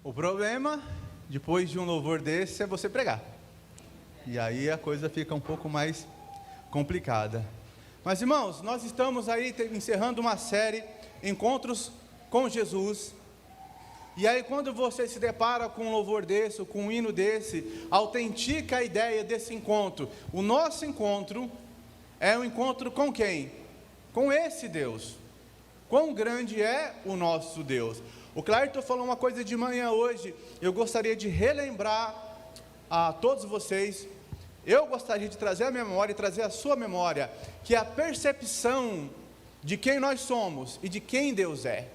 O problema, depois de um louvor desse, é você pregar. E aí a coisa fica um pouco mais complicada. Mas irmãos, nós estamos aí encerrando uma série, Encontros com Jesus. E aí quando você se depara com um louvor desse, com um hino desse, autentica a ideia desse encontro. O nosso encontro é um encontro com quem? Com esse Deus. Quão grande é o nosso Deus. O Clayton falou uma coisa de manhã hoje, eu gostaria de relembrar a todos vocês, eu gostaria de trazer a minha memória e trazer a sua memória, que a percepção de quem nós somos e de quem Deus é,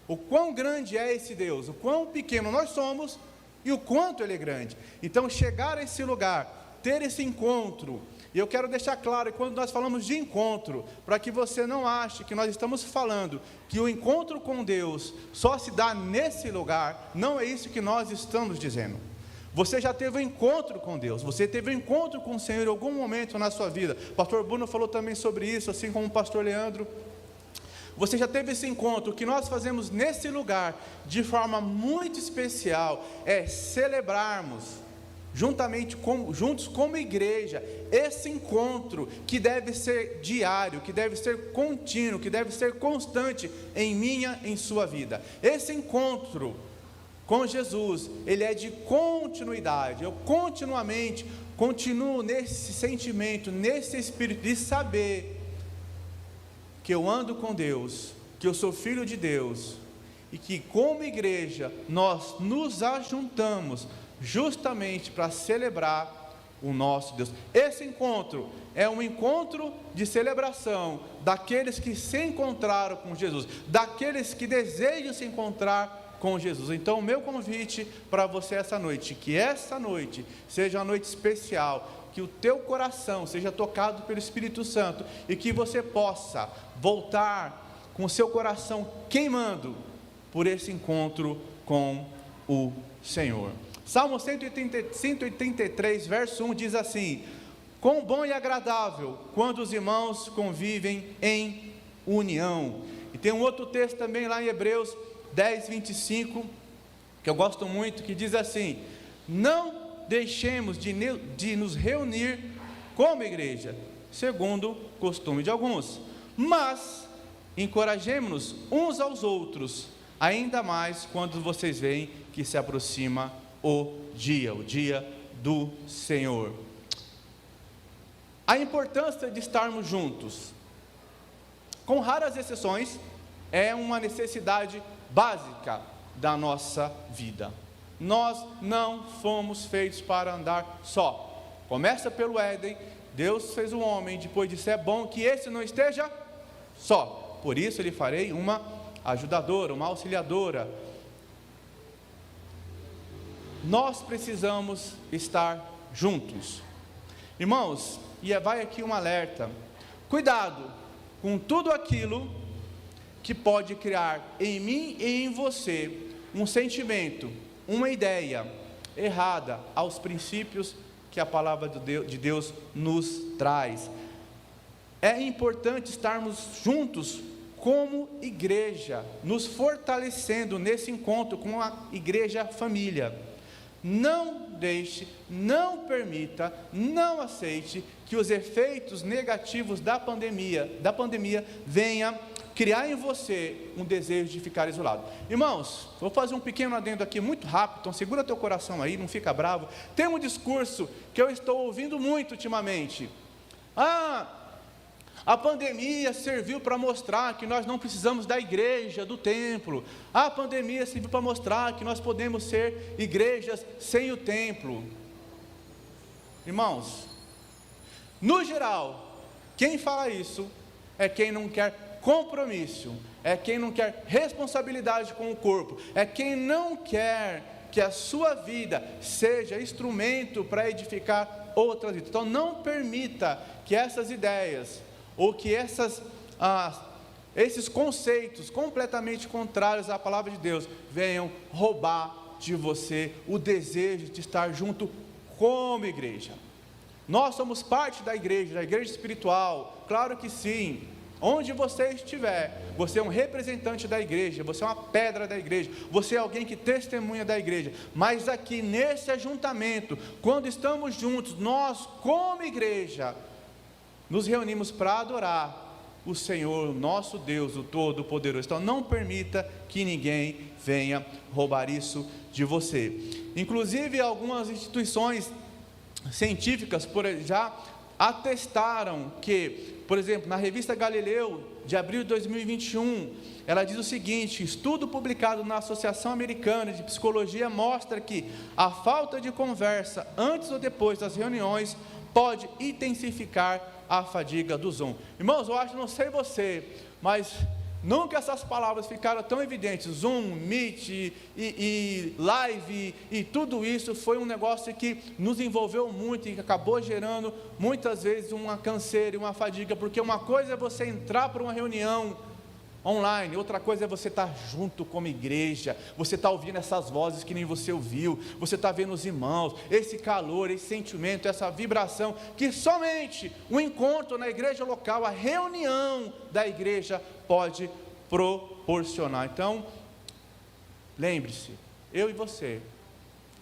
o quão grande é esse Deus, o quão pequeno nós somos e o quanto Ele é grande. Então chegar a esse lugar, ter esse encontro, e eu quero deixar claro, quando nós falamos de encontro, para que você não ache que nós estamos falando que o encontro com Deus só se dá nesse lugar, não é isso que nós estamos dizendo. Você já teve um encontro com Deus, você teve um encontro com o Senhor em algum momento na sua vida. O pastor Bruno falou também sobre isso, assim como o pastor Leandro. Você já teve esse encontro. O que nós fazemos nesse lugar, de forma muito especial, é celebrarmos juntos como igreja, esse encontro que deve ser diário, que deve ser contínuo, que deve ser constante em minha, em sua vida. Esse encontro com Jesus, ele é de continuidade. Eu continuamente continuo nesse sentimento, nesse espírito de saber que eu ando com Deus, que eu sou filho de Deus, e que como igreja nós nos ajuntamos justamente para celebrar o nosso Deus. Esse encontro é um encontro de celebração daqueles que se encontraram com Jesus, daqueles que desejam se encontrar com Jesus. Então o meu convite para você essa noite, que essa noite seja uma noite especial, que o teu coração seja tocado pelo Espírito Santo e que você possa voltar com o seu coração queimando por esse encontro com o Senhor. Salmo 183, verso 1 diz assim: quão bom e agradável quando os irmãos convivem em união. E tem um outro texto também lá em Hebreus 10, 25, que eu gosto muito, que diz assim: não deixemos de nos reunir como igreja, segundo o costume de alguns, mas encorajemo-nos uns aos outros, ainda mais quando vocês veem que se aproxima o dia do Senhor. A importância de estarmos juntos, com raras exceções, é uma necessidade básica da nossa vida. Nós não fomos feitos para andar só. Começa pelo Éden, Deus fez o homem, depois disse: é bom que esse não esteja só, por isso lhe farei uma ajudadora, uma auxiliadora. Nós precisamos estar juntos, irmãos. E vai aqui um alerta: cuidado com tudo aquilo que pode criar em mim e em você um sentimento, uma ideia errada aos princípios que a palavra de Deus nos traz. É importante estarmos juntos como igreja, nos fortalecendo nesse encontro com a igreja família. Não deixe, não permita, não aceite que os efeitos negativos da pandemia venham criar em você um desejo de ficar isolado. Irmãos, vou fazer um pequeno adendo aqui muito rápido, então segura teu coração aí, não fica bravo. Tem um discurso que eu estou ouvindo muito ultimamente: a pandemia serviu para mostrar que nós não precisamos da igreja, do templo. A pandemia serviu para mostrar que nós podemos ser igrejas sem o templo. Irmãos, no geral, quem fala isso é quem não quer compromisso, é quem não quer responsabilidade com o corpo, é quem não quer que a sua vida seja instrumento para edificar outras vidas. Então não permita que essas ideias, ou que esses conceitos completamente contrários à palavra de Deus venham roubar de você o desejo de estar junto como igreja. Nós somos parte da igreja espiritual, claro que sim, onde você estiver, você é um representante da igreja, você é uma pedra da igreja, você é alguém que testemunha da igreja, mas aqui nesse ajuntamento, quando estamos juntos, nós como igreja, nos reunimos para adorar o Senhor, nosso Deus, o Todo-Poderoso. Então não permita que ninguém venha roubar isso de você. Inclusive algumas instituições científicas já atestaram que, por exemplo, na revista Galileu, de abril de 2021, ela diz o seguinte: estudo publicado na Associação Americana de Psicologia mostra que a falta de conversa antes ou depois das reuniões pode intensificar a fadiga do Zoom. Irmãos, eu acho, não sei você, mas nunca essas palavras ficaram tão evidentes. Zoom, Meet e Live e tudo isso foi um negócio que nos envolveu muito e que acabou gerando muitas vezes uma canseira e uma fadiga, porque uma coisa é você entrar para uma reunião online, outra coisa é você estar junto como igreja, você está ouvindo essas vozes que nem você ouviu, você está vendo os irmãos, esse calor, esse sentimento, essa vibração, que somente o encontro na igreja local, a reunião da igreja pode proporcionar. Então, lembre-se, eu e você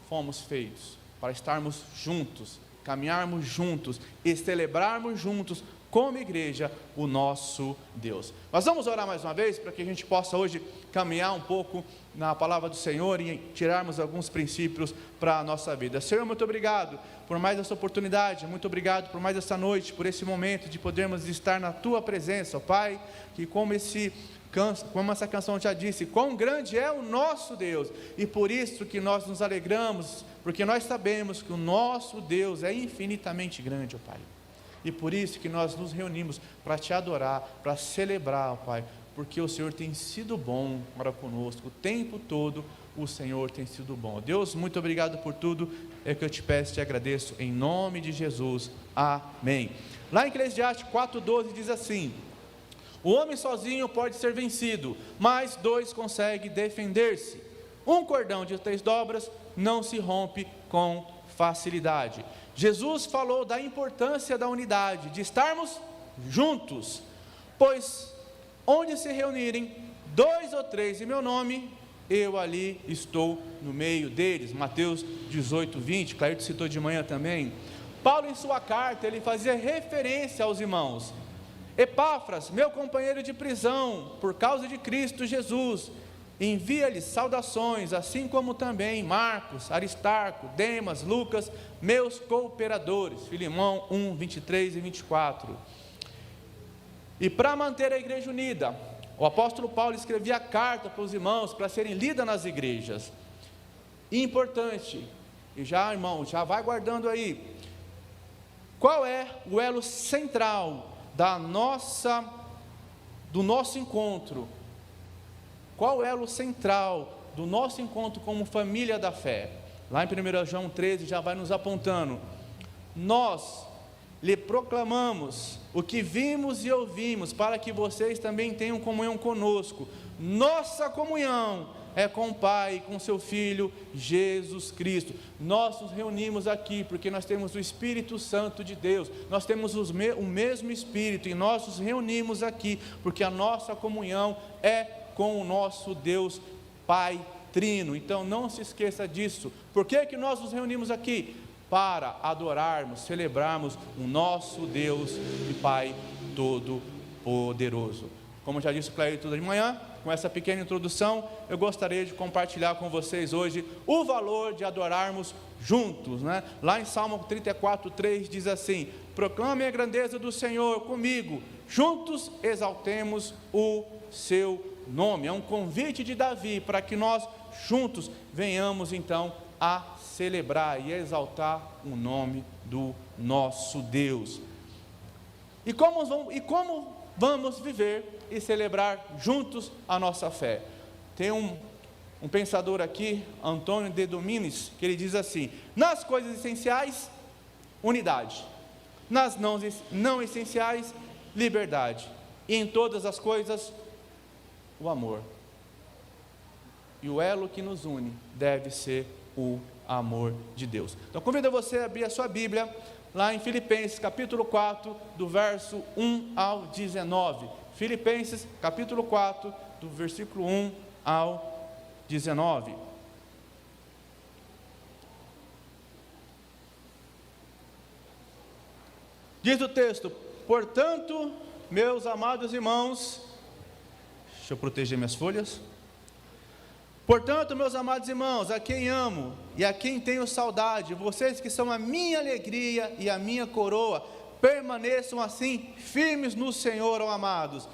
fomos feitos para estarmos juntos, caminharmos juntos e celebrarmos juntos como igreja, o nosso Deus. Nós vamos orar mais uma vez, para que a gente possa hoje caminhar um pouco na palavra do Senhor e tirarmos alguns princípios para a nossa vida. Senhor, muito obrigado por mais essa oportunidade, muito obrigado por mais essa noite, por esse momento de podermos estar na Tua presença, ó Pai, que como essa canção já disse, quão grande é o nosso Deus, e por isso que nós nos alegramos, porque nós sabemos que o nosso Deus é infinitamente grande, ó Pai. E por isso que nós nos reunimos para Te adorar, para celebrar, ó Pai, porque o Senhor tem sido bom para conosco, o tempo todo o Senhor tem sido bom. Deus, muito obrigado por tudo, é o que eu Te peço e Te agradeço, em nome de Jesus, amém. Lá em Eclesiastes 4,12 diz assim: o homem sozinho pode ser vencido, mas dois conseguem defender-se. Um cordão de 3 dobras não se rompe com facilidade. Jesus falou da importância da unidade, de estarmos juntos, pois onde se reunirem 2 ou 3 em meu nome, eu ali estou no meio deles. Mateus 18:20, Clairton citou de manhã também. Paulo, em sua carta, ele fazia referência aos irmãos. Epáfras, meu companheiro de prisão, por causa de Cristo Jesus, envia-lhes saudações, assim como também Marcos, Aristarco, Demas, Lucas, meus cooperadores. Filemão 1:23 e 24. E para manter a igreja unida, o apóstolo Paulo escrevia carta para os irmãos, para serem lidas nas igrejas. Importante, e já, irmão, já vai guardando aí, qual é o elo central do nosso encontro? Qual é o elo central do nosso encontro como família da fé? Lá em 1 João 13 já vai nos apontando: nós lhe proclamamos o que vimos e ouvimos, para que vocês também tenham comunhão conosco. Nossa comunhão é com o Pai e com seu Filho Jesus Cristo. Nós nos reunimos aqui porque nós temos o Espírito Santo de Deus, nós temos o mesmo Espírito, e nós nos reunimos aqui porque a nossa comunhão é com o nosso Deus Pai Trino. Então não se esqueça disso. Por que nós nos reunimos aqui? Para adorarmos, celebrarmos o nosso Deus e Pai Todo-Poderoso. Como já disse o Clairton de manhã, com essa pequena introdução, eu gostaria de compartilhar com vocês hoje o valor de adorarmos juntos, né? Lá em Salmo 34:3 diz assim: proclame a grandeza do Senhor comigo, juntos exaltemos o seu nome. É um convite de Davi para que nós juntos venhamos então a celebrar e exaltar o nome do nosso Deus. E como vamos viver e celebrar juntos a nossa fé? Tem um pensador aqui, Antônio de Domines, que ele diz assim: nas coisas essenciais, unidade; nas não essenciais, liberdade; e em todas as coisas, o amor. E o elo que nos une deve ser o amor de Deus. Então convido você a abrir a sua Bíblia lá em Filipenses capítulo 4, do verso 1 ao 19. Filipenses capítulo 4, do versículo 1 ao 19. Diz o texto: portanto, meus amados irmãos, deixa eu proteger minhas folhas. Portanto, meus amados irmãos, a quem amo e a quem tenho saudade, vocês que são a minha alegria e a minha coroa, permaneçam assim firmes no Senhor, ó amados.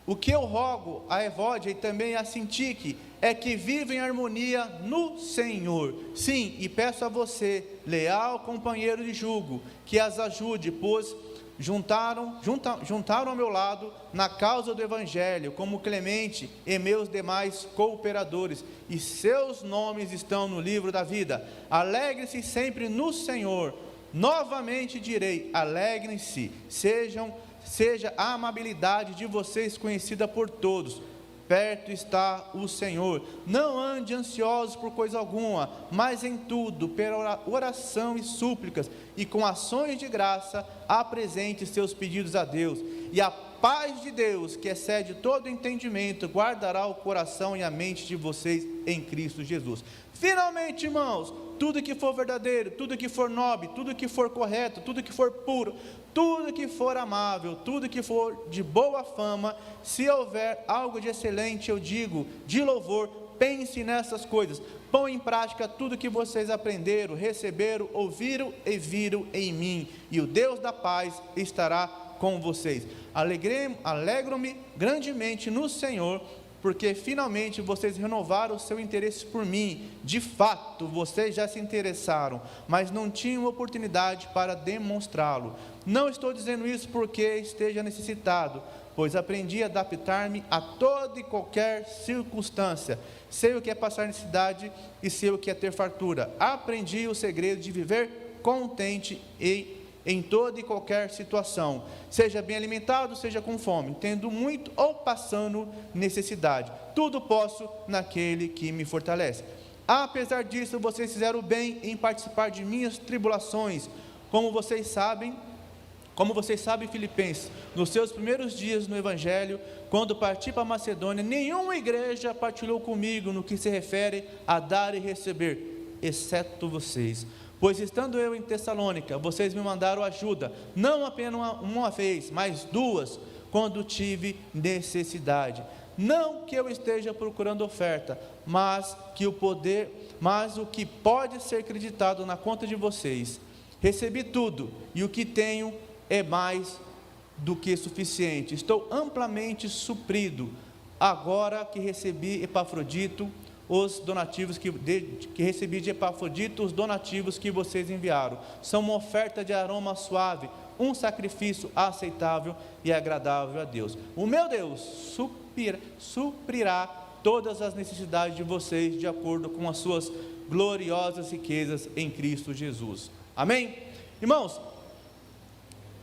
O que eu rogo a Evódia e também a Sintique é que vivam em harmonia no Senhor. Sim, e peço a você, leal companheiro de jugo, que as ajude, pois juntaram ao meu lado na causa do Evangelho, como Clemente e meus demais cooperadores, e seus nomes estão no livro da vida. Alegre-se sempre no Senhor. Novamente direi, alegrem-se, seja a amabilidade de vocês conhecida por todos. Perto está o Senhor. Não ande ansiosos por coisa alguma, mas em tudo, pela oração e súplicas, e com ações de graça, apresente seus pedidos a Deus. E a paz de Deus, que excede todo entendimento, guardará o coração e a mente de vocês em Cristo Jesus. Finalmente, irmãos, tudo que for verdadeiro, tudo que for nobre, tudo que for correto, tudo que for puro, tudo que for amável, tudo que for de boa fama, se houver algo de excelente, eu digo, de louvor, pense nessas coisas, põe em prática tudo que vocês aprenderam, receberam, ouviram e viram em mim, e o Deus da paz estará com vocês. Alegro-me grandemente no Senhor, porque finalmente vocês renovaram o seu interesse por mim. De fato, vocês já se interessaram, mas não tinham oportunidade para demonstrá-lo. Não estou dizendo isso porque esteja necessitado, pois aprendi a adaptar-me a toda e qualquer circunstância. Sei o que é passar necessidade e sei o que é ter fartura. Aprendi o segredo de viver contente em toda e qualquer situação, seja bem alimentado, seja com fome, tendo muito ou passando necessidade. Tudo posso naquele que me fortalece. Apesar disso, vocês fizeram bem em participar de minhas tribulações, como vocês sabem, Filipenses, nos seus primeiros dias no Evangelho, quando parti para a Macedônia, nenhuma igreja partilhou comigo no que se refere a dar e receber, exceto vocês. Pois estando eu em Tessalônica, vocês me mandaram ajuda, não apenas uma vez, mas duas, quando tive necessidade. Não que eu esteja procurando oferta, mas o que pode ser acreditado na conta de vocês. Recebi tudo, e o que tenho é mais do que suficiente. Estou amplamente suprido, agora que recebi Epafrodito, os donativos que recebi de Epafrodito, os donativos que vocês enviaram, são uma oferta de aroma suave, um sacrifício aceitável e agradável a Deus. O meu Deus suprirá todas as necessidades de vocês, de acordo com as suas gloriosas riquezas em Cristo Jesus. Amém? Irmãos,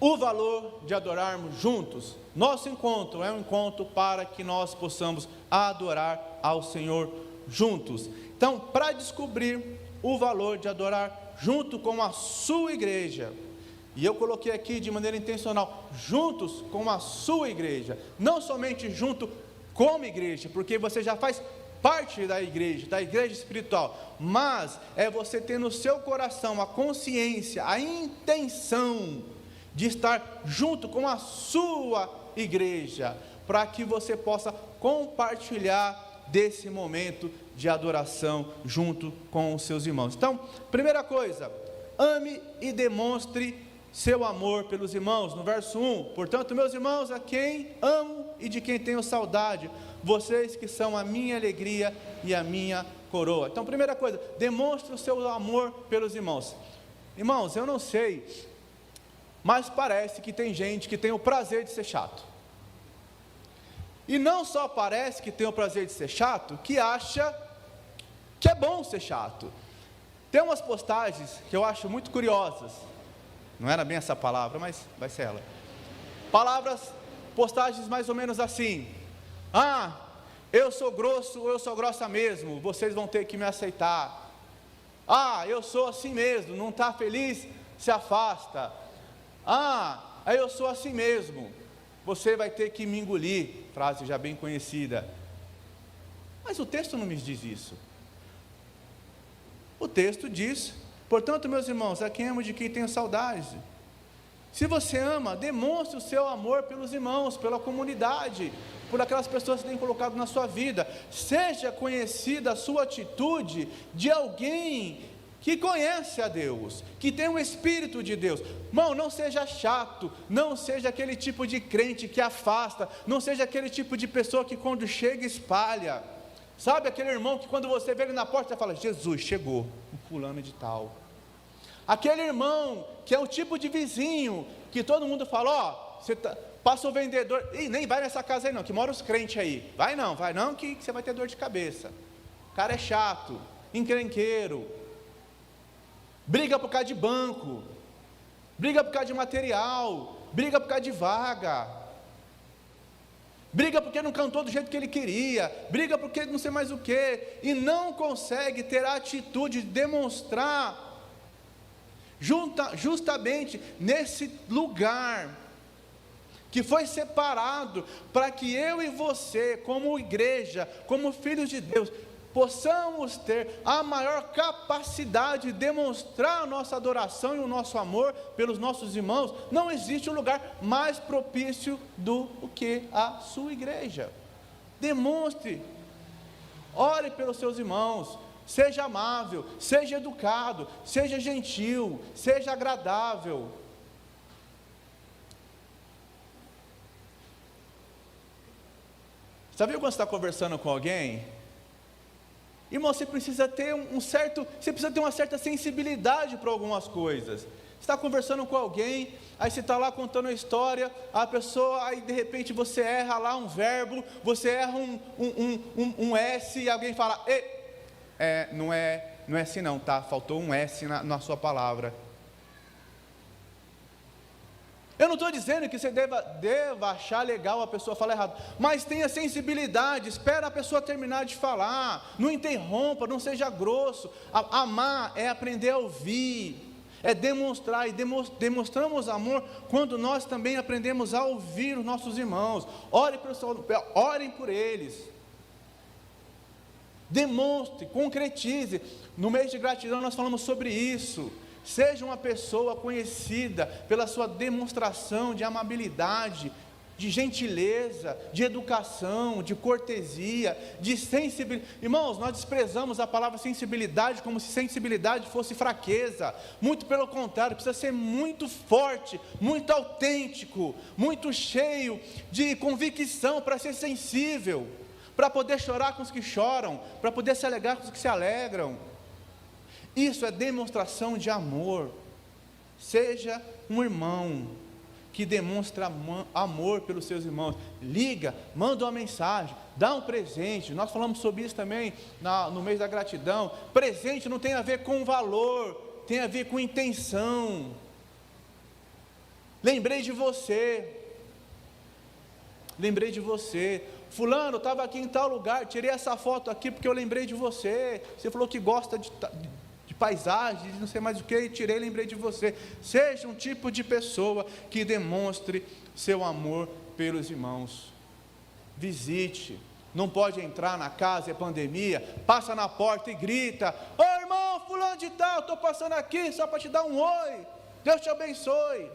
o valor de adorarmos juntos, nosso encontro é um encontro para que nós possamos adorar ao Senhor juntos. Então, para descobrir o valor de adorar junto com a sua igreja, e eu coloquei aqui de maneira intencional, juntos com a sua igreja, não somente junto como igreja, porque você já faz parte da igreja espiritual, mas é você ter no seu coração a consciência, a intenção de estar junto com a sua igreja, para que você possa compartilhar desse momento de adoração junto com os seus irmãos. Então, primeira coisa, ame e demonstre seu amor pelos irmãos. No verso 1, portanto, meus irmãos, a quem amo e de quem tenho saudade, vocês que são a minha alegria e a minha coroa. Então, primeira coisa, demonstre o seu amor pelos irmãos. Irmãos, eu não sei, mas parece que tem gente que tem o prazer de ser chato. E não só parece que tem o prazer de ser chato, que acha que é bom ser chato. Tem umas postagens que eu acho muito curiosas, não era bem essa palavra, mas vai ser ela. Postagens mais ou menos assim: eu sou grosso ou eu sou grossa mesmo, vocês vão ter que me aceitar. Eu sou assim mesmo, não está feliz? se afasta. Aí eu sou assim mesmo, você vai ter que me engolir, frase já bem conhecida. Mas o texto não me diz isso. O texto diz: portanto, meus irmãos, a quem amo de quem tenho saudades. Se você ama, demonstre o seu amor pelos irmãos, pela comunidade, por aquelas pessoas que têm colocado na sua vida. Seja conhecida a sua atitude de alguém que conhece a Deus, que tem um Espírito de Deus. Irmão, não seja chato, não seja aquele tipo de crente que afasta, não seja aquele tipo de pessoa que quando chega espalha. Sabe aquele irmão que quando você vê ele na porta, você fala: Jesus, chegou, um fulano de tal. Aquele irmão que é o tipo de vizinho que todo mundo fala: passa o vendedor, nem vai nessa casa aí não, que mora os crentes aí. Vai não, que você vai ter dor de cabeça. O cara é chato, encrenqueiro, briga por causa de banco, briga por causa de material, briga por causa de vaga, briga porque não cantou do jeito que ele queria, briga porque não sei mais o que, e não consegue ter a atitude de demonstrar justamente nesse lugar que foi separado para que eu e você, como igreja, como filhos de Deus, possamos ter a maior capacidade de demonstrar a nossa adoração e o nosso amor pelos nossos irmãos. Não existe um lugar mais propício do que a sua igreja. Demonstre, ore pelos seus irmãos, seja amável, seja educado, seja gentil, seja agradável. Sabe quando você está conversando com alguém? Irmão, você precisa ter uma certa sensibilidade para algumas coisas. Você está conversando com alguém, aí você está lá contando a história, a pessoa, aí de repente você erra lá um verbo, você erra um S, e alguém fala: não é assim não, tá? Faltou um S na sua palavra. Eu não estou dizendo que você deva achar legal a pessoa falar errado, mas tenha sensibilidade, espera a pessoa terminar de falar, não interrompa, não seja grosso. Amar é aprender a ouvir, é demonstrar, e demonstramos amor quando nós também aprendemos a ouvir os nossos irmãos. Orem por eles, demonstre, concretize. No mês de gratidão nós falamos sobre isso. Seja uma pessoa conhecida pela sua demonstração de amabilidade, de gentileza, de educação, de cortesia, de sensibilidade. Irmãos, nós desprezamos a palavra sensibilidade como se sensibilidade fosse fraqueza. Muito pelo contrário, precisa ser muito forte, muito autêntico, muito cheio de convicção para ser sensível, para poder chorar com os que choram, para poder se alegrar com os que se alegram. Isso é demonstração de amor. Seja um irmão que demonstra amor pelos seus irmãos. Liga, manda uma mensagem, dá um presente. Nós falamos sobre isso também no mês da gratidão. Presente não tem a ver com valor, tem a ver com intenção. Lembrei de você. Fulano, estava aqui em tal lugar, tirei essa foto aqui porque eu lembrei de você. Você falou que gosta de paisagem, de não sei mais o que, e tirei, lembrei de você. Seja um tipo de pessoa que demonstre seu amor pelos irmãos. Visite. Não pode entrar na casa, é pandemia, passa na porta e grita: ô irmão, fulano de tal, estou passando aqui só para te dar um oi, Deus te abençoe.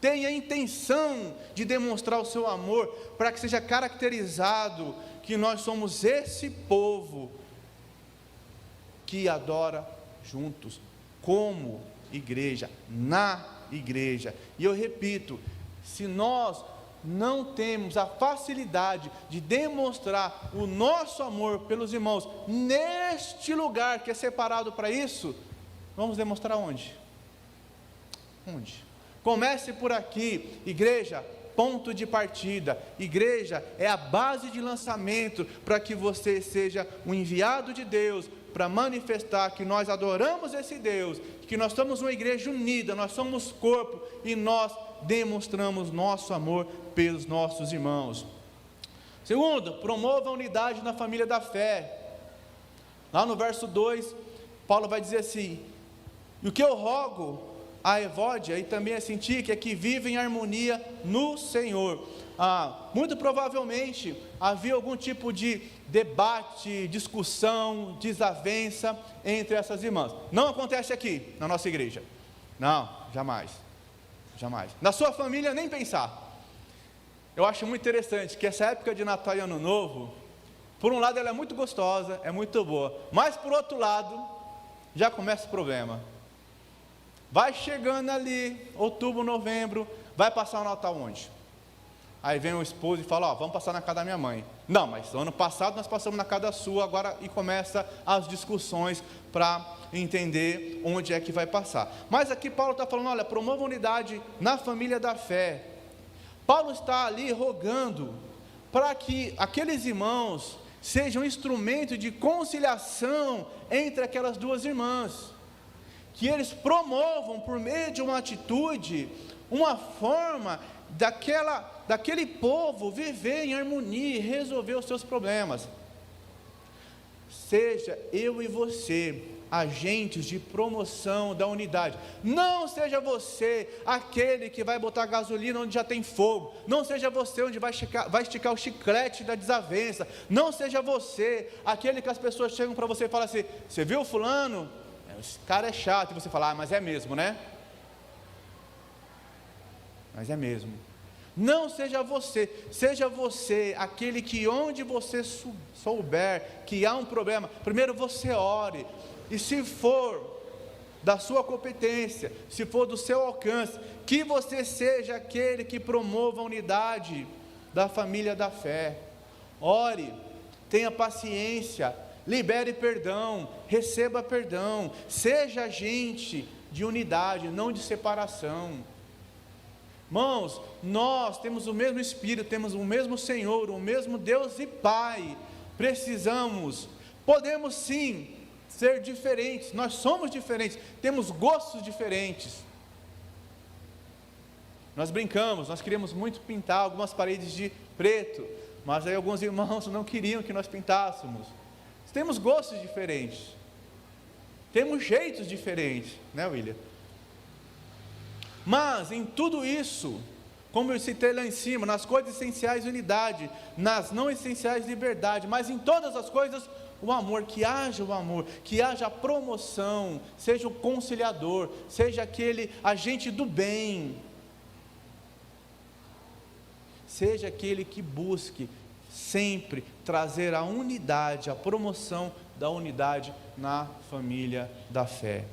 Tenha a intenção de demonstrar o seu amor, para que seja caracterizado que nós somos esse povo que adora juntos, como igreja, na igreja. E eu repito, se nós não temos a facilidade de demonstrar o nosso amor pelos irmãos, neste lugar que é separado para isso, vamos demonstrar onde? Comece por aqui, igreja, ponto de partida. Igreja é a base de lançamento para que você seja um enviado de Deus, para manifestar que nós adoramos esse Deus, que nós somos uma igreja unida, nós somos corpo e nós demonstramos nosso amor pelos nossos irmãos. Segundo, promova a unidade na família da fé. Lá no verso 2, Paulo vai dizer assim: e o que eu rogo a Evódia e também a Sintíquia, que vivem em harmonia no Senhor. Muito provavelmente havia algum tipo de debate, discussão, desavença entre essas irmãs. Não acontece aqui na nossa igreja. Não, jamais. Jamais. Na sua família, nem pensar. Eu acho muito interessante que essa época de Natal e Ano Novo, por um lado ela é muito gostosa, é muito boa, mas por outro lado, já começa o problema. Vai chegando ali, outubro, novembro, vai passar o Natal onde? Aí vem o esposo e fala, vamos passar na casa da minha mãe. Não, mas ano passado nós passamos na casa da sua, agora, e começa as discussões para entender onde é que vai passar. Mas aqui Paulo está falando, olha, promova unidade na família da fé. Paulo está ali rogando para que aqueles irmãos sejam instrumento de conciliação entre aquelas duas irmãs, que eles promovam por meio de uma atitude, uma forma daquele povo viver em harmonia e resolver os seus problemas. Seja eu e você agentes de promoção da unidade. Não seja você aquele que vai botar gasolina onde já tem fogo. Não seja você onde vai esticar o chiclete da desavença. Não seja você aquele que as pessoas chegam para você e falam assim, você viu fulano? Esse cara é chato. E você fala, mas é mesmo, né? Mas é mesmo. Não seja você aquele que onde você souber que há um problema, primeiro você ore, e se for da sua competência, se for do seu alcance, que você seja aquele que promova a unidade da família da fé. Ore, tenha paciência, libere perdão, receba perdão, seja agente de unidade, não de separação. Irmãos, nós temos o mesmo Espírito, temos o mesmo Senhor, o mesmo Deus e Pai. Podemos sim ser diferentes, nós somos diferentes, temos gostos diferentes. Nós brincamos, nós queríamos muito pintar algumas paredes de preto, mas aí alguns irmãos não queriam que nós pintássemos. Temos gostos diferentes, temos jeitos diferentes, né, William? Mas em tudo isso, como eu citei lá em cima, nas coisas essenciais unidade, nas não essenciais liberdade, mas em todas as coisas o amor, que haja promoção, seja o conciliador, seja aquele agente do bem, seja aquele que busque sempre trazer a unidade, a promoção da unidade na família da fé.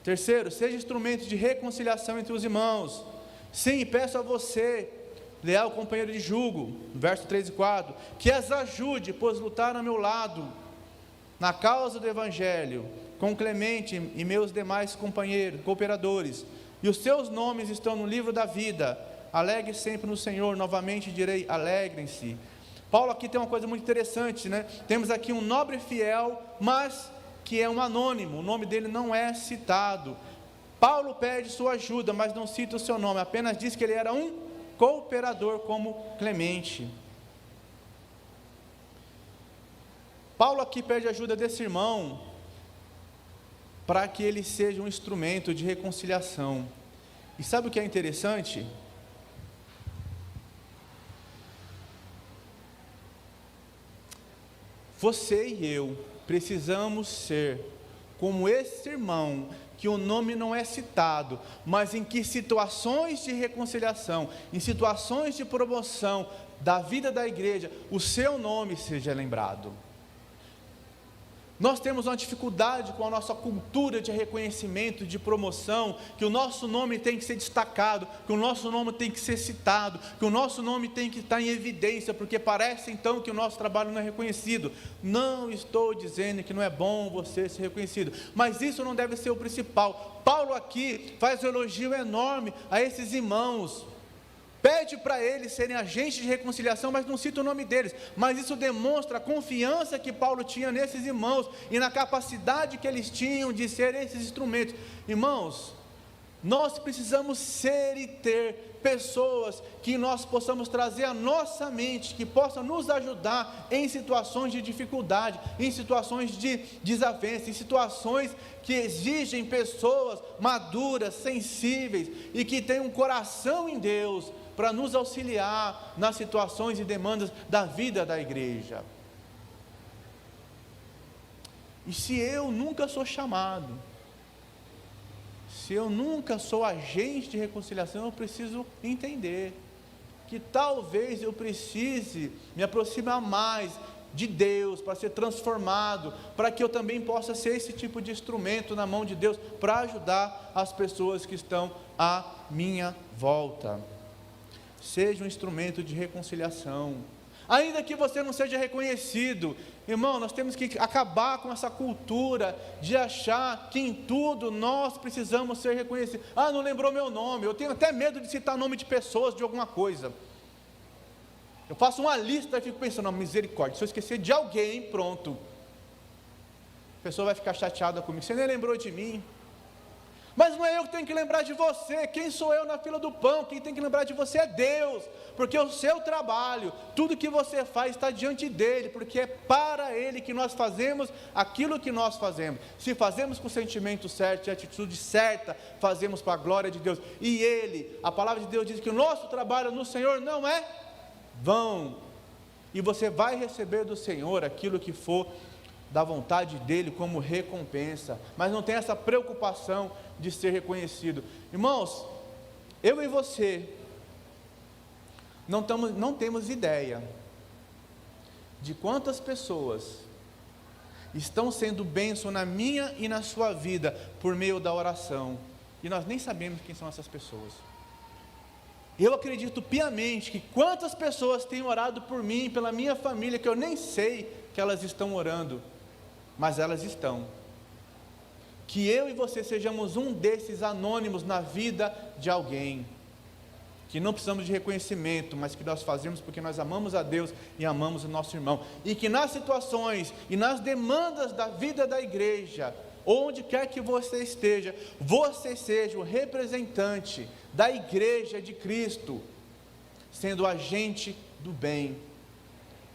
Terceiro, seja instrumento de reconciliação entre os irmãos. Sim, peço a você, leal companheiro de jugo, verso 3 e 4, que as ajude, pois lutaram ao meu lado, na causa do Evangelho, com Clemente e meus demais companheiros, cooperadores, e os seus nomes estão no livro da vida. Alegre sempre no Senhor, novamente direi, alegrem-se. Paulo aqui tem uma coisa muito interessante, né? Temos aqui um nobre fiel, mas que é um anônimo, o nome dele não é citado. Paulo pede sua ajuda, mas não cita o seu nome, apenas diz que ele era um cooperador como Clemente. Paulo aqui pede ajuda desse irmão, para que ele seja um instrumento de reconciliação. E sabe o que é interessante? Você e eu precisamos ser como esse irmão, que o nome não é citado, mas em que situações de reconciliação, em situações de promoção da vida da igreja, o seu nome seja lembrado. Nós temos uma dificuldade com a nossa cultura de reconhecimento, de promoção, que o nosso nome tem que ser destacado, que o nosso nome tem que ser citado, que o nosso nome tem que estar em evidência, porque parece então que o nosso trabalho não é reconhecido. Não estou dizendo que não é bom você ser reconhecido, mas isso não deve ser o principal. Paulo aqui faz um elogio enorme a esses irmãos, pede para eles serem agentes de reconciliação, mas não cita o nome deles, mas isso demonstra a confiança que Paulo tinha nesses irmãos, e na capacidade que eles tinham de ser esses instrumentos. Irmãos, Nós precisamos ser e ter pessoas que nós possamos trazer à nossa mente, que possam nos ajudar em situações de dificuldade, em situações de desavença, em situações que exigem pessoas maduras, sensíveis e que tenham um coração em Deus para nos auxiliar nas situações e demandas da vida da igreja. E se eu nunca sou chamado, se eu nunca sou agente de reconciliação, eu preciso entender que talvez eu precise me aproximar mais de Deus, para ser transformado, para que eu também possa ser esse tipo de instrumento na mão de Deus, para ajudar as pessoas que estão à minha volta. Seja um instrumento de reconciliação, ainda que você não seja reconhecido. Irmão, nós temos que acabar com essa cultura de achar que em tudo nós precisamos ser reconhecidos. Ah, não lembrou meu nome, eu tenho até medo de citar nome de pessoas, de alguma coisa. Eu faço uma lista e fico pensando, não, misericórdia, se eu esquecer de alguém, pronto. A pessoa vai ficar chateada comigo, você nem lembrou de mim. Mas não é eu que tenho que lembrar de você. Quem sou eu na fila do pão? Quem tem que lembrar de você é Deus, porque o seu trabalho, tudo que você faz está diante dele, porque é para ele que nós fazemos aquilo que nós fazemos. Se fazemos com o sentimento certo e a atitude certa, fazemos para a glória de Deus. E ele, a palavra de Deus diz que o nosso trabalho no Senhor não é vão, e você vai receber do Senhor aquilo que for da vontade dele como recompensa, mas não tem essa preocupação de ser reconhecido. Irmãos, eu e você não temos ideia de quantas pessoas estão sendo bênção na minha e na sua vida por meio da oração, e nós nem sabemos quem são essas pessoas. Eu acredito piamente que quantas pessoas têm orado por mim, pela minha família, que eu nem sei que elas estão orando, mas elas estão. Que eu e você sejamos um desses anônimos na vida de alguém, que não precisamos de reconhecimento, mas que nós fazemos porque nós amamos a Deus e amamos o nosso irmão, e que nas situações e nas demandas da vida da igreja, onde quer que você esteja, você seja o representante da igreja de Cristo, sendo agente do bem,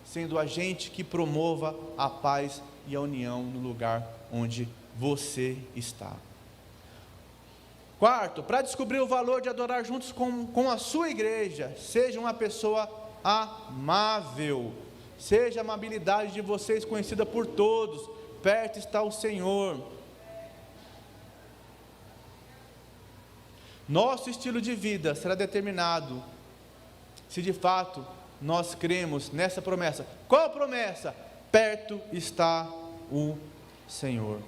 sendo agente que promova a paz e a união no lugar onde você está. Quarto, para descobrir o valor de adorar juntos com a sua igreja, seja uma pessoa amável, seja a amabilidade de vocês conhecida por todos, perto está o Senhor. Nosso estilo de vida será determinado se de fato nós cremos nessa promessa. Qual a promessa? Perto está o Senhor.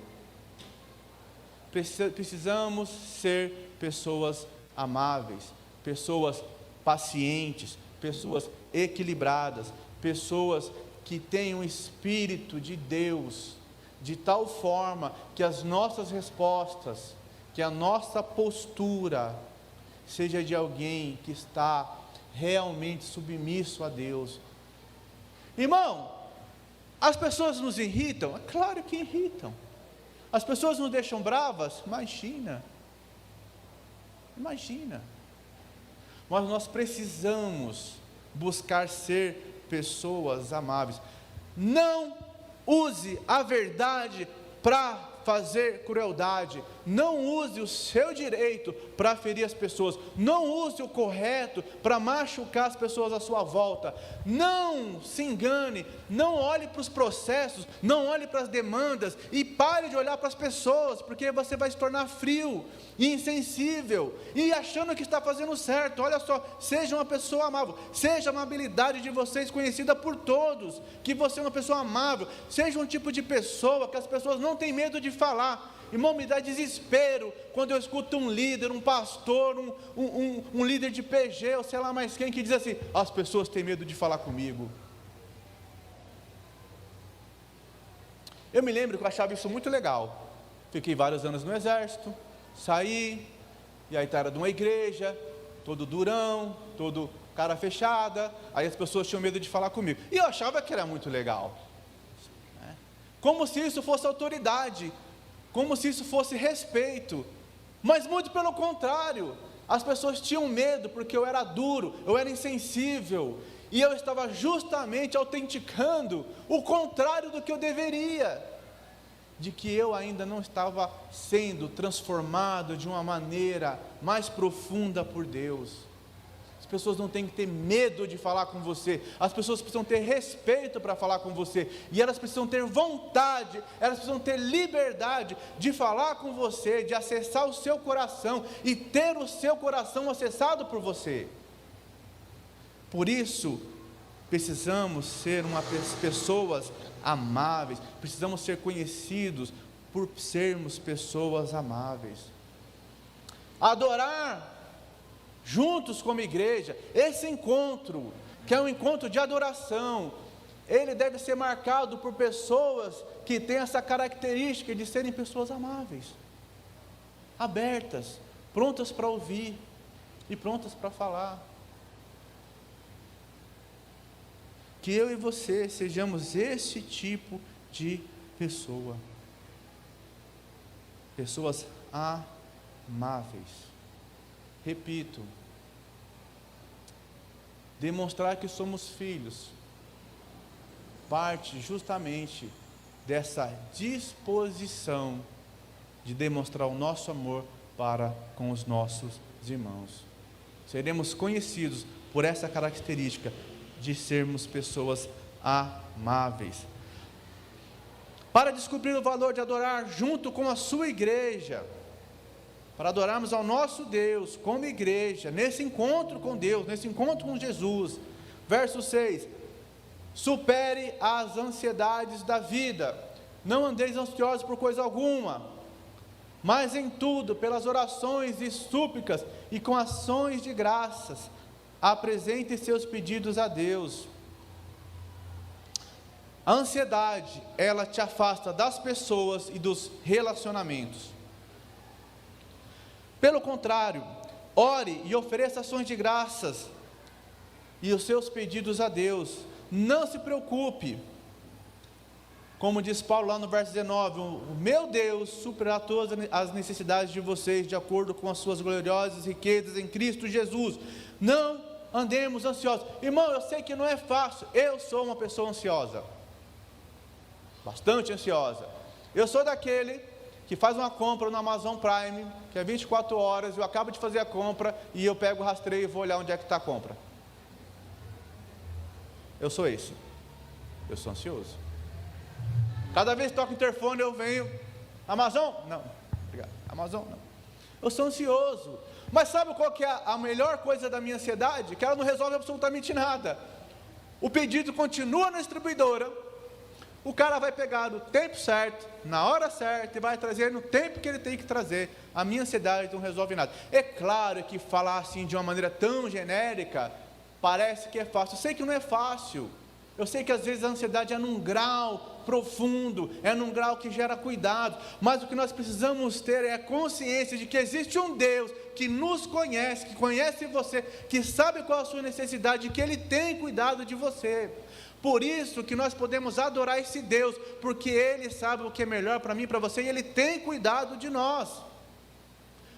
Precisamos ser pessoas amáveis, pessoas pacientes, pessoas equilibradas, pessoas que tenham o Espírito de Deus, de tal forma que as nossas respostas, que a nossa postura seja de alguém que está realmente submisso a Deus. Irmão, as pessoas nos irritam? É claro que irritam. As pessoas nos deixam bravas? Imagina. Mas nós precisamos buscar ser pessoas amáveis. Não use a verdade para fazer crueldade, não use o seu direito para ferir as pessoas, não use o correto para machucar as pessoas à sua volta, não se engane, não olhe para os processos, não olhe para as demandas e pare de olhar para as pessoas, porque você vai se tornar frio e insensível e achando que está fazendo certo. Olha só, seja uma pessoa amável, seja a amabilidade de vocês conhecida por todos, que você é uma pessoa amável, seja um tipo de pessoa que as pessoas não têm medo de falar. Irmão, me dá desespero quando eu escuto um líder, um pastor, um líder de PG, ou sei lá mais quem, que diz assim: as pessoas têm medo de falar comigo. Eu me lembro que eu achava isso muito legal. Fiquei vários anos no exército, saí, e aí era de uma igreja, todo durão, todo cara fechada, aí as pessoas tinham medo de falar comigo, e eu achava que era muito legal, como se isso fosse autoridade, como se isso fosse respeito. Mas muito pelo contrário, as pessoas tinham medo porque eu era duro, eu era insensível, e eu estava justamente autenticando o contrário do que eu deveria, de que eu ainda não estava sendo transformado de uma maneira mais profunda por Deus. As pessoas não têm que ter medo de falar com você, as pessoas precisam ter respeito para falar com você, e elas precisam ter vontade, elas precisam ter liberdade de falar com você, de acessar o seu coração, e ter o seu coração acessado por você. Por isso, precisamos ser pessoas amáveis, precisamos ser conhecidos por sermos pessoas amáveis. Adorar juntos como igreja, esse encontro, que é um encontro de adoração, ele deve ser marcado por pessoas que têm essa característica de serem pessoas amáveis, abertas, prontas para ouvir e prontas para falar. Que eu e você sejamos esse tipo de pessoa, pessoas amáveis. Repito, demonstrar que somos filhos, parte justamente dessa disposição de demonstrar o nosso amor para com os nossos irmãos. Seremos conhecidos por essa característica de sermos pessoas amáveis. Para descobrir o valor de adorar junto com a sua igreja, para adorarmos ao nosso Deus como igreja, nesse encontro com Deus, nesse encontro com Jesus, verso 6, supere as ansiedades da vida, não andeis ansiosos por coisa alguma, mas em tudo, pelas orações e súplicas, e com ações de graças, apresente seus pedidos a Deus. A ansiedade, ela te afasta das pessoas e dos relacionamentos. Pelo contrário, ore e ofereça ações de graças e os seus pedidos a Deus. Não se preocupe, como diz Paulo lá no verso 19, o meu Deus suprirá todas as necessidades de vocês, de acordo com as suas gloriosas riquezas em Cristo Jesus. Não andemos ansiosos. Irmão, eu sei que não é fácil, eu sou uma pessoa ansiosa, bastante ansiosa. Eu sou daquele que faz uma compra no Amazon Prime, que é 24 horas, eu acabo de fazer a compra, e eu pego o rastreio e vou olhar onde é que está a compra. Eu sou esse, eu sou ansioso. Cada vez que toco o interfone eu venho, Amazon? Não, obrigado, Amazon não. Eu sou ansioso, mas sabe qual que é a melhor coisa da minha ansiedade? Que ela não resolve absolutamente nada. O pedido continua na distribuidora, o cara vai pegar no tempo certo, na hora certa, e vai trazer no tempo que ele tem que trazer. A minha ansiedade não resolve nada. É claro que falar assim de uma maneira tão genérica, parece que é fácil. Eu sei que não é fácil. Eu sei que às vezes a ansiedade é num grau profundo, é num grau que gera cuidado, mas o que nós precisamos ter é a consciência de que existe um Deus que nos conhece, que conhece você, que sabe qual é a sua necessidade, que Ele tem cuidado de você. Por isso que nós podemos adorar esse Deus, porque Ele sabe o que é melhor para mim e para você, e Ele tem cuidado de nós.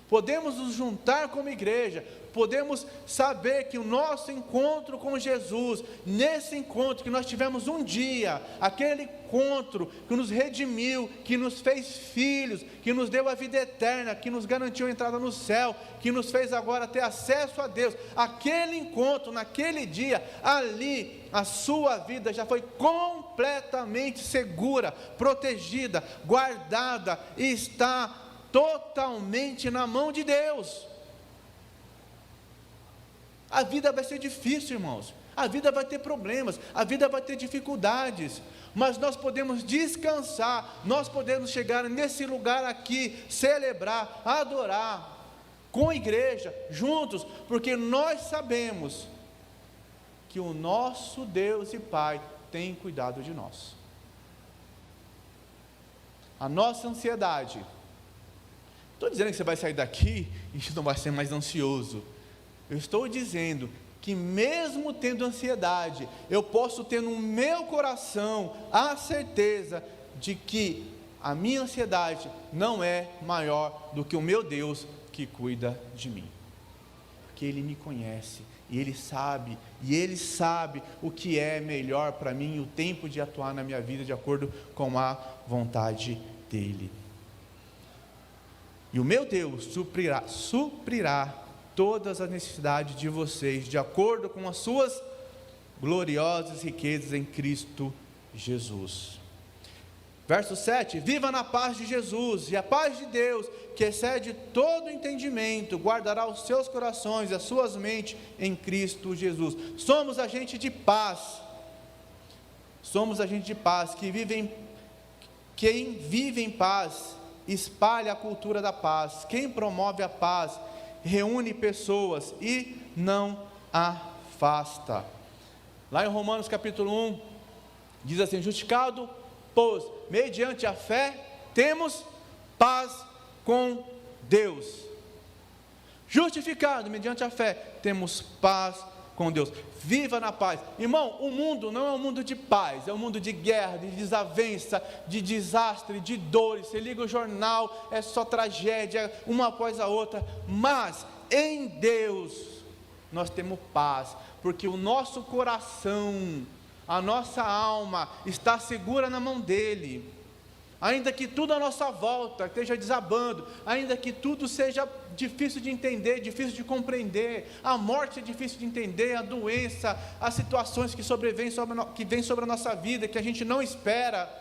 Podemos nos juntar como igreja, podemos saber que o nosso encontro com Jesus, nesse encontro que nós tivemos um dia, aquele encontro que nos redimiu, que nos fez filhos, que nos deu a vida eterna, que nos garantiu a entrada no céu, que nos fez agora ter acesso a Deus, aquele encontro, naquele dia, ali, a sua vida já foi completamente segura, protegida, guardada, e está totalmente na mão de Deus. A vida vai ser difícil, irmãos, a vida vai ter problemas, a vida vai ter dificuldades, mas nós podemos descansar, nós podemos chegar nesse lugar aqui, celebrar, adorar, com a igreja, juntos, porque nós sabemos que o nosso Deus e Pai tem cuidado de nós. A nossa ansiedade, estou dizendo que você vai sair daqui e não vai ser mais ansioso. Eu estou dizendo que mesmo tendo ansiedade, eu posso ter no meu coração a certeza de que a minha ansiedade não é maior do que o meu Deus que cuida de mim. Porque Ele me conhece, e Ele sabe o que é melhor para mim, o tempo de atuar na minha vida de acordo com a vontade dEle. E o meu Deus suprirá todas as necessidades de vocês, de acordo com as suas gloriosas riquezas em Cristo Jesus. Verso 7, viva na paz de Jesus, e a paz de Deus, que excede todo entendimento, guardará os seus corações e as suas mentes em Cristo Jesus. Somos agentes de paz, quem vive em paz, espalha a cultura da paz, quem promove a paz, reúne pessoas e não afasta. Lá em Romanos capítulo 1, diz assim, justificado, pois, mediante a fé, temos paz com Deus. Justificado, mediante a fé, temos paz com Deus. Viva na paz. Irmão, o mundo não é um mundo de paz, é um mundo de guerra, de desavença, de desastre, de dores. Você liga o jornal, é só tragédia, uma após a outra. Mas, em Deus, nós temos paz, porque o nosso coração, a nossa alma está segura na mão dEle. Ainda que tudo à nossa volta esteja desabando, ainda que tudo seja difícil de entender, difícil de compreender, a morte é difícil de entender, a doença, as situações que vêm sobre a nossa vida, que a gente não espera,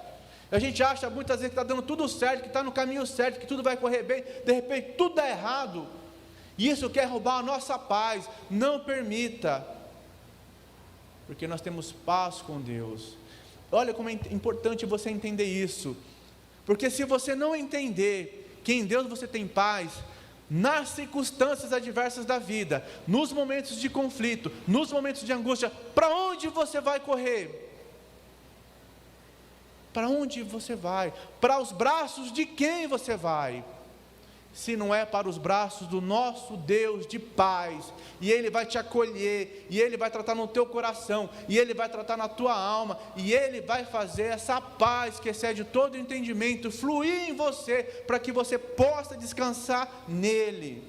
a gente acha muitas vezes que está dando tudo certo, que está no caminho certo, que tudo vai correr bem, de repente tudo dá errado, e isso quer roubar a nossa paz. Não permita, porque nós temos paz com Deus. Olha como é importante você entender isso, porque se você não entender que em Deus você tem paz, nas circunstâncias adversas da vida, nos momentos de conflito, nos momentos de angústia, para onde você vai correr? Para onde você vai? Para os braços de quem você vai? Se não é para os braços do nosso Deus de paz, e Ele vai te acolher, e Ele vai tratar no teu coração, e Ele vai tratar na tua alma, e Ele vai fazer essa paz que excede todo entendimento, fluir em você, para que você possa descansar nele,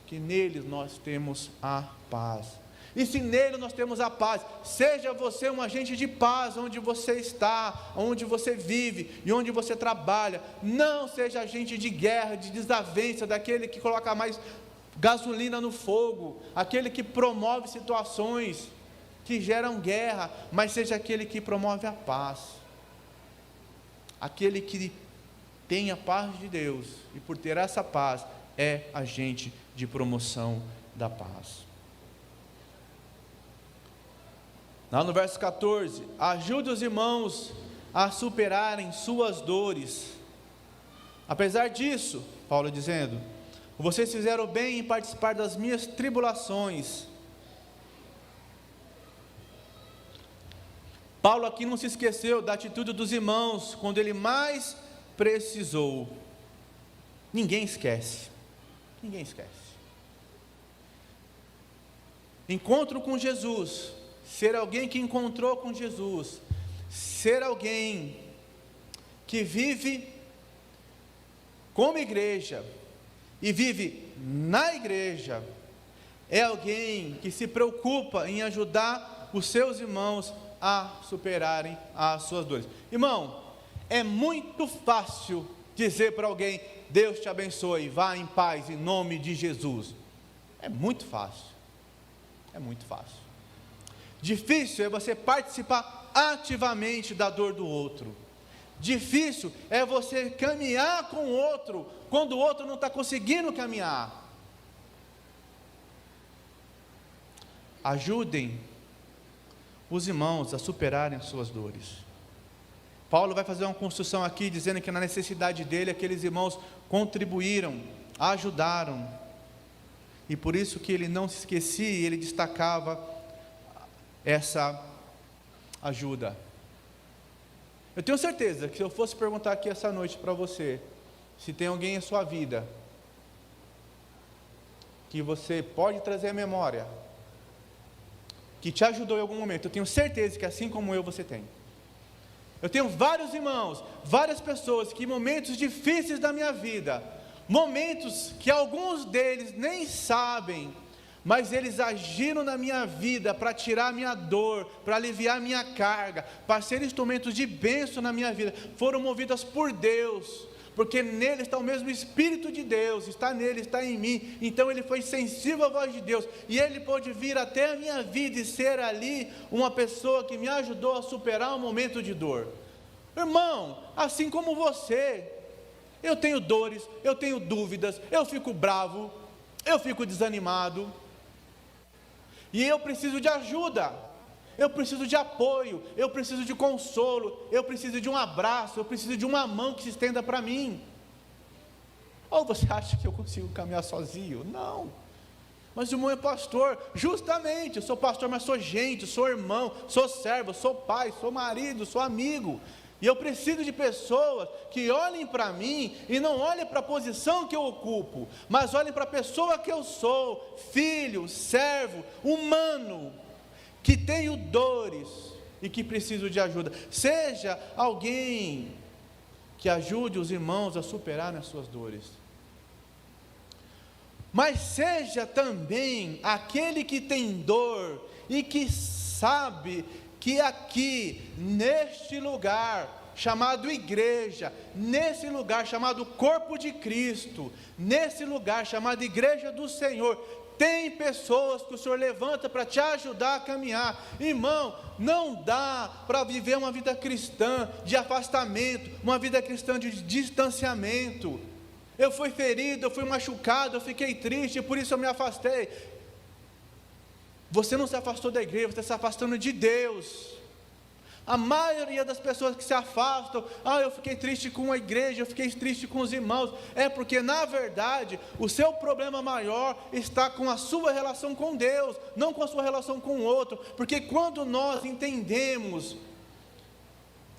que nele nós temos a paz. E se nele nós temos a paz, seja você um agente de paz onde você está, onde você vive e onde você trabalha. Não seja agente de guerra, de desavença, daquele que coloca mais gasolina no fogo, aquele que promove situações que geram guerra, mas seja aquele que promove a paz, aquele que tem a paz de Deus, e por ter essa paz é agente de promoção da paz. Lá no verso 14, ajude os irmãos a superarem suas dores. Apesar disso, Paulo dizendo, vocês fizeram bem em participar das minhas tribulações. Paulo aqui não se esqueceu da atitude dos irmãos, quando ele mais precisou. Ninguém esquece. Ninguém esquece. Encontro com Jesus, ser alguém que encontrou com Jesus, ser alguém que vive como igreja e vive na igreja, é alguém que se preocupa em ajudar os seus irmãos a superarem as suas dores. Irmão, é muito fácil dizer para alguém, Deus te abençoe, vá em paz em nome de Jesus. É muito fácil, é muito fácil. Difícil é você participar ativamente da dor do outro. Difícil é você caminhar com o outro, quando o outro não está conseguindo caminhar. Ajudem os irmãos a superarem as suas dores. Paulo vai fazer uma construção aqui, dizendo que na necessidade dele, aqueles irmãos contribuíram, ajudaram, e por isso que ele não se esquecia, ele destacava essa ajuda. Eu tenho certeza que se eu fosse perguntar aqui essa noite para você, se tem alguém em sua vida que você pode trazer à memória, que te ajudou em algum momento, eu tenho certeza que assim como eu, você tem. Eu tenho vários irmãos, várias pessoas que em momentos difíceis da minha vida, momentos que alguns deles nem sabem, mas eles agiram na minha vida para tirar a minha dor, para aliviar a minha carga, para ser instrumentos de bênção na minha vida, foram movidas por Deus, porque nele está o mesmo Espírito de Deus, está nele, está em mim. Então ele foi sensível à voz de Deus, e ele pôde vir até a minha vida e ser ali uma pessoa que me ajudou a superar um momento de dor. Irmão, assim como você, eu tenho dores, eu tenho dúvidas, eu fico bravo, eu fico desanimado, e eu preciso de ajuda, eu preciso de apoio, eu preciso de consolo, eu preciso de um abraço, eu preciso de uma mão que se estenda para mim. Ou você acha que eu consigo caminhar sozinho? Não. Mas o irmão é pastor, justamente, eu sou pastor, mas sou gente, sou irmão, sou servo, sou pai, sou marido, sou amigo. E eu preciso de pessoas que olhem para mim e não olhem para a posição que eu ocupo, mas olhem para a pessoa que eu sou, filho, servo, humano, que tenho dores e que preciso de ajuda. Seja alguém que ajude os irmãos a superarem as suas dores, mas seja também aquele que tem dor e que sabe que aqui, neste lugar chamado igreja, nesse lugar chamado corpo de Cristo, nesse lugar chamado igreja do Senhor, tem pessoas que o Senhor levanta para te ajudar a caminhar. Irmão, não dá para viver uma vida cristã de afastamento, uma vida cristã de distanciamento. Eu fui ferido, eu fui machucado, eu fiquei triste, por isso eu me afastei. Você não se afastou da igreja, você está se afastando de Deus. A maioria das pessoas que se afastam, eu fiquei triste com a igreja, eu fiquei triste com os irmãos, é porque na verdade o seu problema maior está com a sua relação com Deus, não com a sua relação com o outro. Porque quando nós entendemos,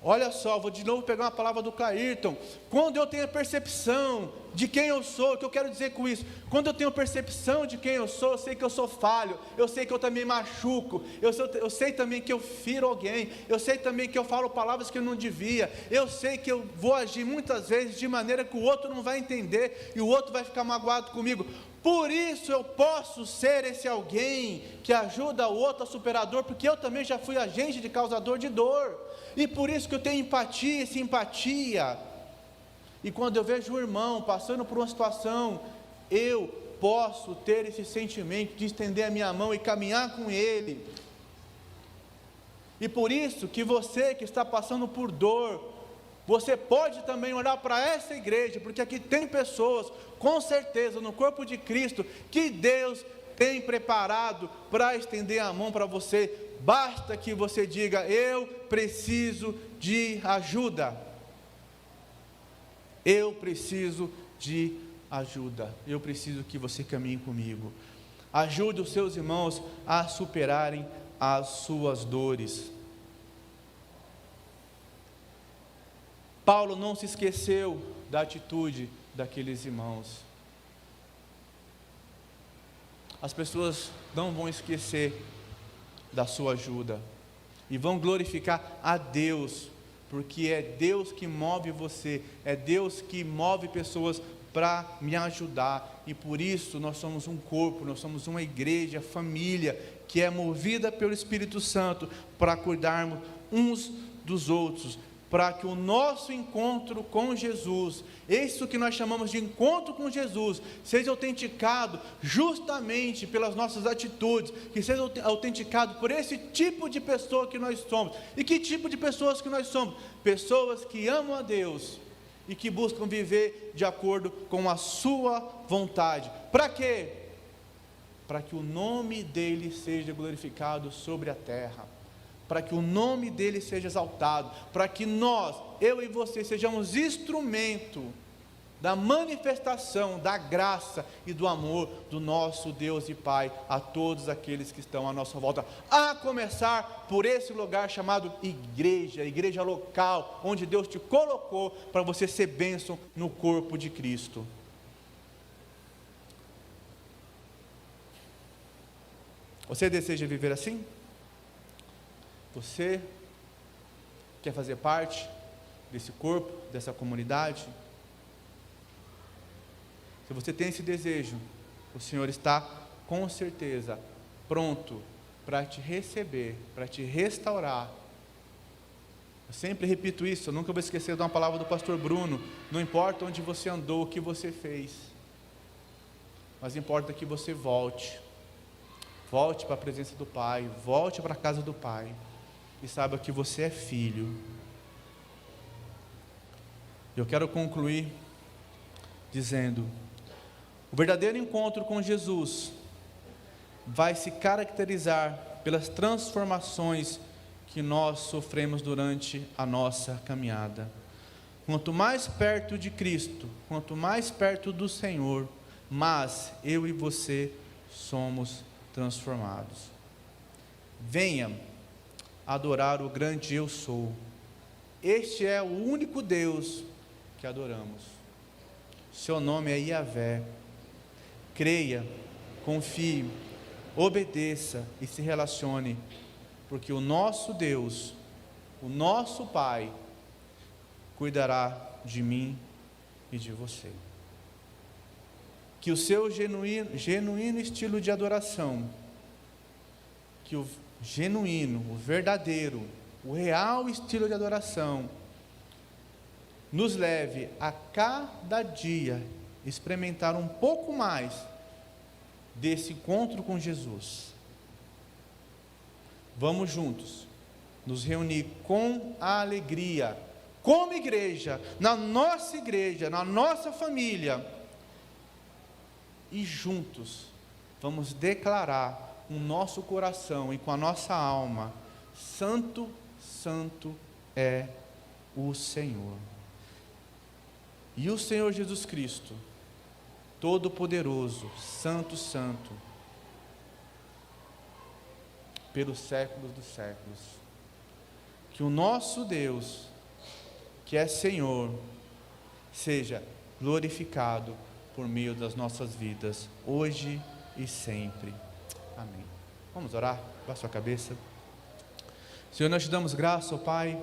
olha só, vou de novo pegar uma palavra do Clairton, quando eu tenho a percepção de quem eu sou, o que eu quero dizer com isso? Quando eu tenho percepção de quem eu sei que eu sou falho, eu sei que eu também machuco, eu sei também que eu firo alguém, eu sei também que eu falo palavras que eu não devia, eu sei que eu vou agir muitas vezes de maneira que o outro não vai entender, e o outro vai ficar magoado comigo. Por isso eu posso ser esse alguém que ajuda o outro a superar a dor, porque eu também já fui agente de causador de dor, e por isso que eu tenho empatia e simpatia. E quando eu vejo um irmão passando por uma situação, eu posso ter esse sentimento de estender a minha mão e caminhar com ele. E por isso que você que está passando por dor, você pode também olhar para essa igreja, porque aqui tem pessoas, com certeza, no corpo de Cristo, que Deus tem preparado para estender a mão para você. Basta que você diga: eu preciso de ajuda. Eu preciso de ajuda. Eu preciso que você caminhe comigo. Ajude os seus irmãos a superarem as suas dores. Paulo não se esqueceu da atitude daqueles irmãos. As pessoas não vão esquecer da sua ajuda e vão glorificar a Deus, porque é Deus que move você, é Deus que move pessoas para me ajudar, e por isso nós somos um corpo, nós somos uma igreja, família, que é movida pelo Espírito Santo, para cuidarmos uns dos outros, para que o nosso encontro com Jesus, isso que nós chamamos de encontro com Jesus, seja autenticado justamente pelas nossas atitudes, que seja autenticado por esse tipo de pessoa que nós somos. E que tipo de pessoas que nós somos? Pessoas que amam a Deus e que buscam viver de acordo com a sua vontade. Para quê? Para que o nome dele seja glorificado sobre a terra, para que o nome dele seja exaltado, para que nós, eu e você, sejamos instrumento da manifestação da graça e do amor do nosso Deus e Pai a todos aqueles que estão à nossa volta, a começar por esse lugar chamado igreja, igreja local, onde Deus te colocou para você ser bênção no corpo de Cristo. Você deseja viver assim? Você quer fazer parte desse corpo, dessa comunidade? se você tem esse desejo, o Senhor está com certeza pronto para te receber, para te restaurar. Eu sempre repito isso, eu nunca vou esquecer de uma palavra do pastor Bruno: não importa onde você andou, o que você fez, mas importa que você volte para a presença do Pai, volte para a casa do Pai, e saiba que você é filho. Eu quero concluir dizendo: o verdadeiro encontro com Jesus vai se caracterizar pelas transformações que nós sofremos durante a nossa caminhada. Quanto mais perto de Cristo, quanto mais perto do Senhor, mais eu e você somos transformados. Venha adorar o grande eu sou. Este é o único Deus que adoramos. Seu nome é Yahvé. Creia, confie, obedeça e se relacione, porque o nosso Deus, o nosso Pai, cuidará de mim e de você. Que o seu genuíno estilo de adoração, que o genuíno, o verdadeiro, o real estilo de adoração, nos leve a cada dia experimentar um pouco mais desse encontro com Jesus. Vamos juntos nos reunir com a alegria, como igreja, na nossa família, e juntos vamos declarar com o nosso coração e com a nossa alma: Santo, Santo é o Senhor. E o Senhor Jesus Cristo, Todo-Poderoso, Santo, Santo, pelos séculos dos séculos. Que o nosso Deus, que é Senhor, seja glorificado por meio das nossas vidas, hoje e sempre. Amém. Vamos orar? Baixe a sua cabeça. Senhor, nós te damos graça, ó Pai,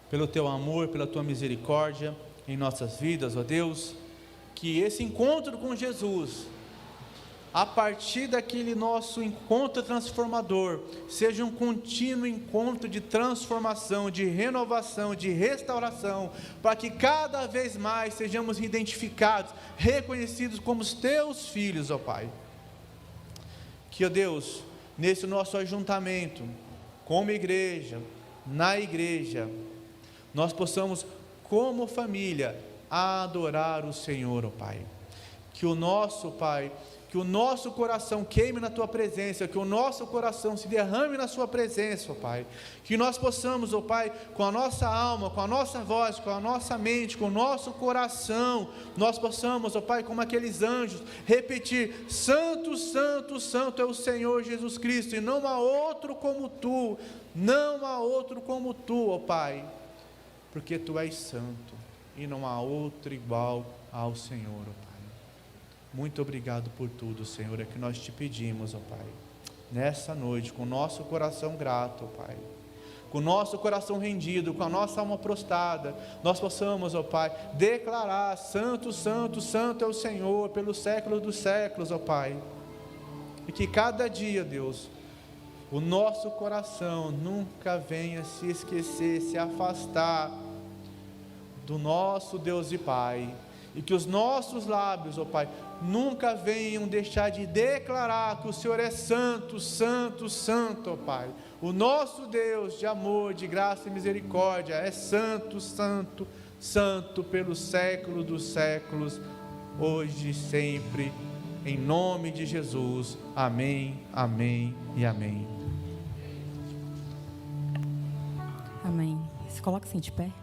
pelo teu amor, pela tua misericórdia em nossas vidas, ó Deus. Que esse encontro com Jesus, a partir daquele nosso encontro transformador, seja um contínuo encontro de transformação, de renovação, de restauração, para que cada vez mais sejamos identificados, reconhecidos como os teus filhos, ó Pai. Que, ó Deus, nesse nosso ajuntamento, como igreja, na igreja, nós possamos, como família, adorar o Senhor, ó Pai. Que o nosso Pai, que o nosso coração queime na Tua presença, que o nosso coração se derrame na Sua presença, ó Pai. Que nós possamos, ó Pai, com a nossa alma, com a nossa voz, com a nossa mente, com o nosso coração, nós possamos, ó Pai, como aqueles anjos, repetir: Santo, Santo, Santo é o Senhor Jesus Cristo, e não há outro como Tu, não há outro como Tu, ó Pai, porque Tu és santo, e não há outro igual ao Senhor, ó Pai. Muito obrigado por tudo, Senhor, é que nós te pedimos, ó Pai, nessa noite, com o nosso coração grato, ó Pai, com o nosso coração rendido, com a nossa alma prostrada, nós possamos, ó Pai, declarar: Santo, Santo, Santo é o Senhor, pelos séculos dos séculos, ó Pai, e que cada dia, Deus, o nosso coração nunca venha se esquecer, se afastar do nosso Deus e Pai, e que os nossos lábios, ó Pai, nunca venham deixar de declarar que o Senhor é santo, santo, santo, ó Pai. O nosso Deus de amor, de graça e misericórdia é santo, santo, santo pelos séculos dos séculos, hoje e sempre, em nome de Jesus. Amém, amém e amém. Amém. Se coloca assim de pé.